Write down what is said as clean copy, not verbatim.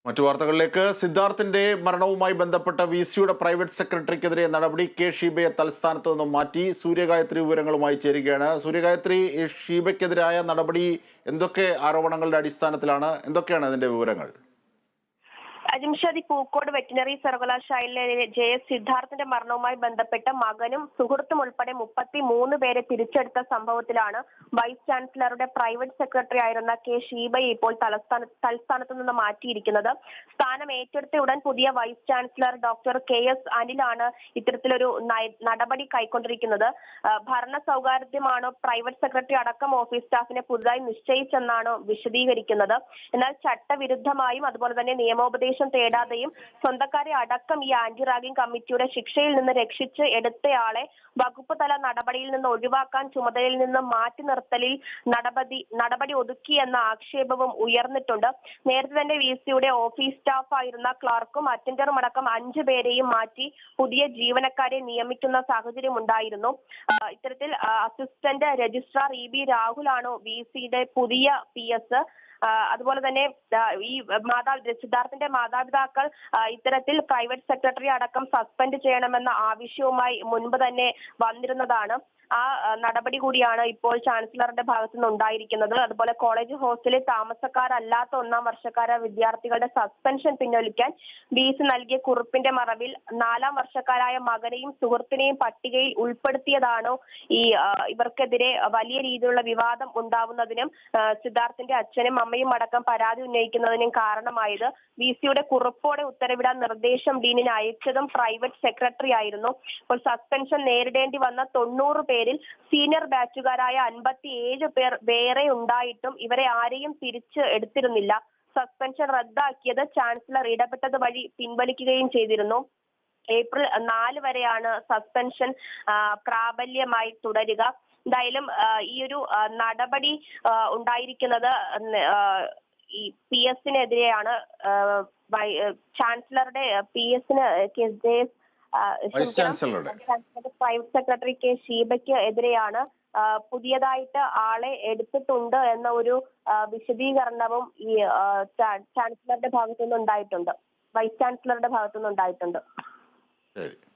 മറ്റു വാർത്തകളിലേക്ക്. സിദ്ധാർത്ഥിന്റെ മരണവുമായി ബന്ധപ്പെട്ട VC-യുടെ പ്രൈവറ്റ് സെക്രട്ടറിക്കെതിരെ നടപടി. കെ ഷീബയെ തലസ്ഥാനത്ത് നിന്നും മാറ്റി. സൂര്യഗായത്രി വിവരങ്ങളുമായി ചേരുകയാണ്. സൂര്യഗായത്രി, ഷീബയ്ക്കെതിരായ നടപടി എന്തൊക്കെ ആരോപണങ്ങളുടെ അടിസ്ഥാനത്തിലാണ്? എന്തൊക്കെയാണ് അതിന്റെ വിവരങ്ങൾ? അജിംഷാദി പൂക്കോട് വെറ്റിനറി സർവകലാശാലയിലെ JS സിദ്ധാർത്ഥിന്റെ മരണവുമായി ബന്ധപ്പെട്ട് മകനും സുഹൃത്തും ഉൾപ്പെടെ 33 പേരെ തിരിച്ചെടുത്ത സംഭവത്തിലാണ് വൈസ് ചാൻസലറുടെ പ്രൈവറ്റ് സെക്രട്ടറി ആയിരുന്ന കെ ഷീബയെ ഇപ്പോൾ തലസ്ഥാനത്ത് നിന്ന് മാറ്റിയിരിക്കുന്നത്. സ്ഥാനം ഏറ്റെടുത്ത ഉടൻ പുതിയ വൈസ് ചാൻസലർ ഡോക്ടർ KS അനിലാണ് ഇത്തരത്തിലൊരു നടപടി കൈക്കൊണ്ടിരിക്കുന്നത്. ഭരണ സൗകാര്യമാണോ പ്രൈവറ്റ് സെക്രട്ടറി അടക്കം ഓഫീസ് സ്റ്റാഫിനെ പുതുതായി നിശ്ചയിച്ചെന്നാണോ വിശദീകരിക്കുന്നത്. എന്നാൽ ചട്ടവിരുദ്ധമായും അതുപോലെ തന്നെ നിയമോപദേശം തേടാതെയും സ്വന്തക്കാരെ അടക്കം ഈ ആന്റി റാഗിംഗ് കമ്മിറ്റിയുടെ ശിക്ഷയിൽ നിന്ന് രക്ഷിച്ച് എടുത്തയാളെ വകുപ്പ് തല നടപടിയിൽ നിന്ന് ഒഴിവാക്കാൻ ചുമതലയിൽ നിന്ന് മാറ്റി നിർത്തലിൽ നടപടി ഒതുക്കിയെന്ന ആക്ഷേപവും ഉയർന്നിട്ടുണ്ട്. നേരത്തെ തന്നെ VC-യുടെ ഓഫീസ് സ്റ്റാഫ് ആയിരുന്ന ക്ലർക്കും അറ്റൻഡറും അടക്കം 5 പേരെയും മാറ്റി പുതിയ ജീവനക്കാരെ നിയമിക്കുന്ന സാഹചര്യം ഉണ്ടായിരുന്നു. ഇത്തരത്തിൽ അസിസ്റ്റന്റ് രജിസ്ട്രാർ EB രാഹുലാണ് VC-യുടെ പുതിയ PS. അതുപോലെ തന്നെ ഈ സിദ്ധാർത്ഥിന്റെ മാതാപിതാക്കൾ ഇത്തരത്തിൽ പ്രൈവറ്റ് സെക്രട്ടറി അടക്കം സസ്പെൻഡ് ചെയ്യണമെന്ന ആവശ്യവുമായി മുൻപ് തന്നെ വന്നിരുന്നതാണ്. ആ നടപടി കൂടിയാണ് ഇപ്പോൾ ചാൻസലറുടെ ഭാഗത്തു നിന്ന് ഉണ്ടായിരിക്കുന്നത്. അതുപോലെ കോളേജ് ഹോസ്റ്റലിൽ താമസക്കാരല്ലാത്ത 1ാം വർഷക്കാര വിദ്യാർത്ഥികളുടെ സസ്പെൻഷൻ പിൻവലിക്കാൻ VC നൽകിയ കുറിപ്പിന്റെ മറവിൽ 4ാം വർഷക്കാരായ മകനെയും സുഹൃത്തിനെയും പട്ടികയിൽ ഉൾപ്പെടുത്തിയതാണോ ഇവർക്കെതിരെ വലിയ രീതിയിലുള്ള വിവാദം ഉണ്ടാവുന്നതിനും സിദ്ധാർത്ഥിന്റെ അച്ഛനും അമ്മയും അടക്കം പരാതി ഉന്നയിക്കുന്നതിനും കാരണമായത്. VC-യുടെ കുറിപ്പോടെ ഉത്തരവിടാൻ നിർദ്ദേശം ഡീനിന് അയച്ചതും പ്രൈവറ്റ് സെക്രട്ടറി ആയിരുന്നു. ഇപ്പോൾ സസ്പെൻഷൻ നേരിടേണ്ടി വന്ന 90 പേരിൽ സീനിയർ ബാച്ചുകാരായ 57 പേർ വേറെ ഉണ്ടായിട്ടും ഇവരെ ആരെയും തിരിച്ച് എടുത്തിരുന്നില്ല. സസ്പെൻഷൻ റദ്ദാക്കിയത് ചാൻസലർ ഇടപെട്ടത് വഴി പിൻവലിക്കുകയും ചെയ്തിരുന്നു. ഏപ്രിൽ 4 വരെയാണ് സസ്പെൻഷൻ പ്രാബല്യമായി തുടരുക. എന്തായാലും ഈ ഒരു നടപടി ഉണ്ടായിരിക്കുന്നത് ഈ PS-നെതിരെയാണ്. ചാൻസലറുടെ PS-ന് പ്രൈവറ്റ് സെക്രട്ടറി കെ ഷീബയ്ക്ക് എതിരെയാണ്. പുതിയതായിട്ട് ആളെ എടുത്തിട്ടുണ്ട് എന്ന ഒരു വിശദീകരണവും ഈ ചാൻസലറുടെ ഭാഗത്തുനിന്ന് ഉണ്ടായിട്ടുണ്ട്, വൈസ് ചാൻസലറുടെ ഭാഗത്തുനിന്ന് ഉണ്ടായിട്ടുണ്ട്.